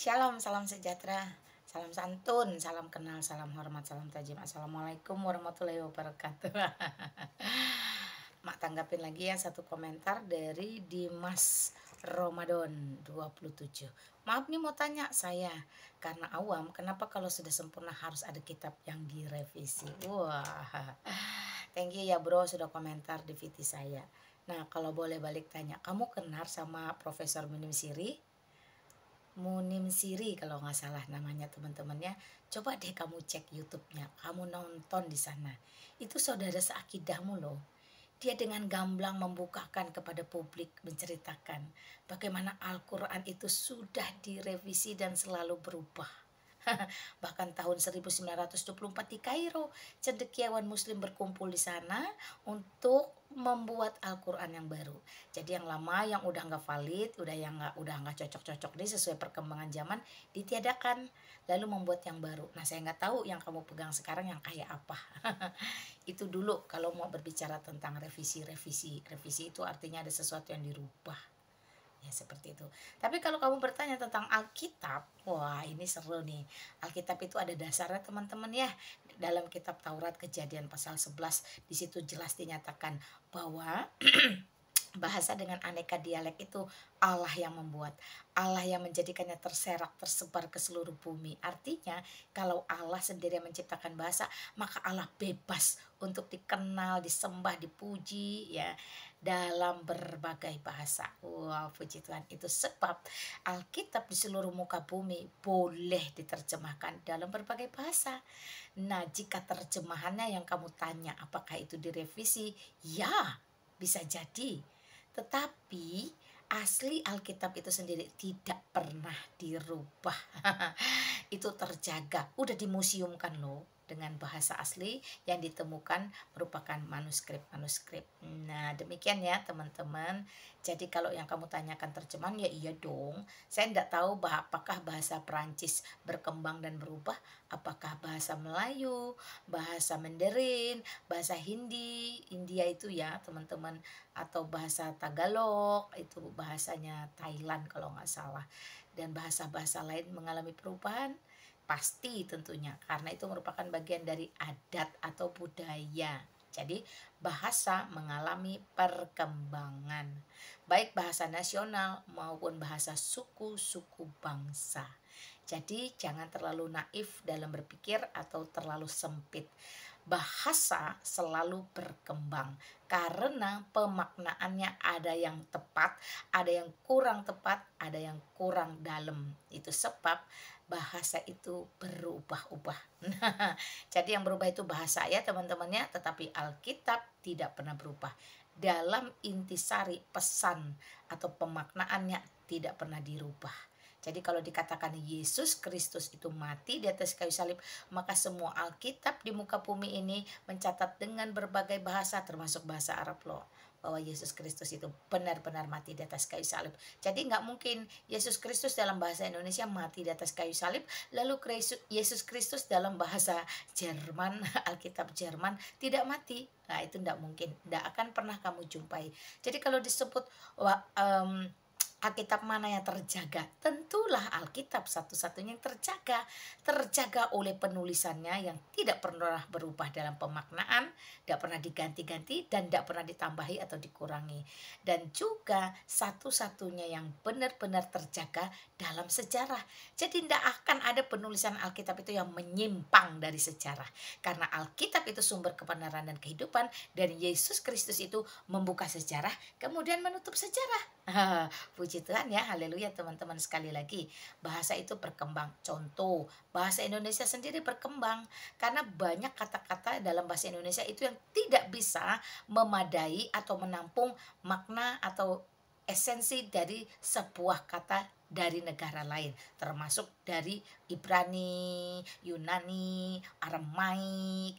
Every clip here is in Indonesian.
Shalom, salam sejahtera, salam santun, salam kenal, salam hormat, salam tajim. Assalamualaikum warahmatullahi wabarakatuh. Mak tanggapin lagi ya satu komentar dari Dimas Ramadan 27. Maaf nih mau tanya saya, karena awam, kenapa kalau sudah sempurna harus ada kitab yang direvisi? Wah, thank you ya bro sudah komentar di VT saya. Nah kalau boleh balik tanya, kamu kenal sama Profesor Minim Siri? Munim Siri kalau nggak salah namanya teman-temannya. Coba deh kamu cek YouTube-nya, kamu nonton di sana. Itu saudara seakidahmu loh. Dia dengan gamblang membukakan kepada publik menceritakan bagaimana Al-Quran itu sudah direvisi dan selalu berubah. Bahkan tahun 1924 di Kairo, cendekiawan muslim berkumpul di sana untuk membuat Al-Quran yang baru. Jadi yang lama yang udah nggak valid, udah nggak cocok-cocok nih sesuai perkembangan zaman ditiadakan, lalu membuat yang baru. Nah saya nggak tahu yang kamu pegang sekarang yang kayak apa. Itu dulu kalau mau berbicara tentang revisi itu artinya ada sesuatu yang dirubah. Ya seperti itu. Tapi kalau kamu bertanya tentang Alkitab, wah ini seru nih. Alkitab itu ada dasarnya teman-teman ya. Dalam kitab Taurat Kejadian pasal 11 di situ jelas dinyatakan bahwa bahasa dengan aneka dialek itu Allah yang membuat, Allah yang menjadikannya terserak, tersebar ke seluruh bumi. Artinya kalau Allah sendiri yang menciptakan bahasa, maka Allah bebas untuk dikenal, disembah, dipuji ya dalam berbagai bahasa. Wow, puji Tuhan. Itu sebab Alkitab di seluruh muka bumi boleh diterjemahkan dalam berbagai bahasa. Nah, jika terjemahannya yang kamu tanya apakah itu direvisi? Ya, bisa jadi. Tetapi asli Alkitab itu sendiri tidak pernah dirubah. Itu terjaga, udah dimuseumkan loh dengan bahasa asli yang ditemukan merupakan manuskrip-manuskrip. Nah, demikian ya teman-teman. Jadi kalau yang kamu tanyakan terjemahan ya iya dong. Saya tidak tahu apakah bahasa Perancis berkembang dan berubah, apakah bahasa Melayu, bahasa Mandarin, bahasa Hindi, India itu ya teman-teman, atau bahasa Tagalog, itu bahasanya Thailand kalau nggak salah. Dan bahasa-bahasa lain mengalami perubahan, pasti tentunya, karena itu merupakan bagian dari adat atau budaya. Jadi bahasa mengalami perkembangan, baik bahasa nasional maupun bahasa suku-suku bangsa. Jadi jangan terlalu naif dalam berpikir atau terlalu sempit. Bahasa selalu berkembang karena pemaknaannya ada yang tepat, ada yang kurang tepat, ada yang kurang dalam. Itu sebab bahasa itu berubah-ubah. Nah, jadi yang berubah itu bahasa ya teman-temannya, tetapi Alkitab tidak pernah berubah. Dalam intisari pesan atau pemaknaannya tidak pernah dirubah. Jadi kalau dikatakan Yesus Kristus itu mati di atas kayu salib, maka semua Alkitab di muka bumi ini mencatat dengan berbagai bahasa termasuk bahasa Arab loh, bahwa Yesus Kristus itu benar-benar mati di atas kayu salib. Jadi nggak mungkin Yesus Kristus dalam bahasa Indonesia mati di atas kayu salib, lalu Yesus Kristus dalam bahasa Jerman, Alkitab Jerman tidak mati. Nah itu nggak mungkin, nggak akan pernah kamu jumpai. Jadi kalau disebut Alkitab mana yang terjaga? Tentulah Alkitab satu-satunya yang terjaga oleh penulisannya yang tidak pernah berubah dalam pemaknaan, tidak pernah diganti-ganti dan tidak pernah ditambahi atau dikurangi. Dan juga satu-satunya yang benar-benar terjaga dalam sejarah. Jadi tidak akan ada penulisan Alkitab itu yang menyimpang dari sejarah. Karena Alkitab itu sumber kebenaran dan kehidupan, dan Yesus Kristus itu membuka sejarah kemudian menutup sejarah. Puji Tuhan ya, haleluya teman-teman. Sekali lagi, bahasa itu berkembang. Contoh, bahasa Indonesia sendiri berkembang karena banyak kata-kata dalam bahasa Indonesia itu yang tidak bisa memadai atau menampung makna atau esensi dari sebuah kata dari negara lain, termasuk dari Ibrani, Yunani, Aramaik.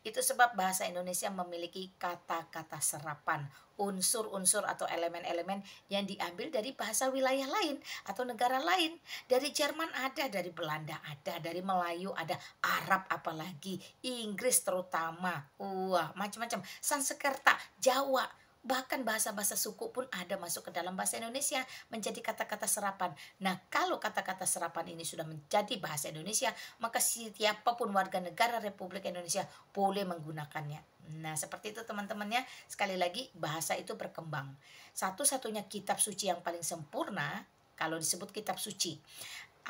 Itu sebab bahasa Indonesia memiliki kata-kata serapan, unsur-unsur atau elemen-elemen yang diambil dari bahasa wilayah lain atau negara lain. Dari Jerman ada, dari Belanda ada, dari Melayu ada, Arab apalagi, Inggris terutama. Wah, macam-macam. Sanskerta, Jawa. Bahkan bahasa-bahasa suku pun ada masuk ke dalam bahasa Indonesia menjadi kata-kata serapan. Nah, kalau kata-kata serapan ini sudah menjadi bahasa Indonesia, maka siapapun warga negara Republik Indonesia boleh menggunakannya. Nah, seperti itu teman-temannya. Sekali lagi, bahasa itu berkembang. Satu-satunya kitab suci yang paling sempurna, kalau disebut kitab suci,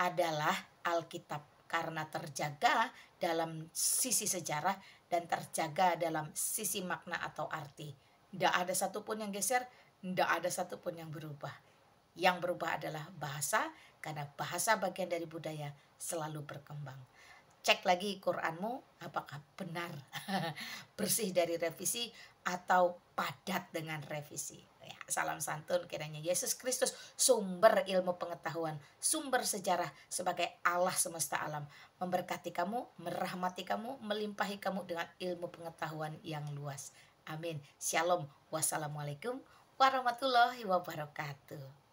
adalah Alkitab. Karena terjaga dalam sisi sejarah dan terjaga dalam sisi makna atau arti. Tidak ada satupun yang geser, tidak ada satupun yang berubah. Yang berubah adalah bahasa, karena bahasa bagian dari budaya selalu berkembang. Cek lagi Quranmu, apakah benar bersih dari revisi atau padat dengan revisi. Ya, salam santun, kiranya Yesus Kristus, sumber ilmu pengetahuan, sumber sejarah sebagai Allah semesta alam, memberkati kamu, merahmati kamu, melimpahi kamu dengan ilmu pengetahuan yang luas. Amin. Shalom. Wassalamualaikum warahmatullahi wabarakatuh.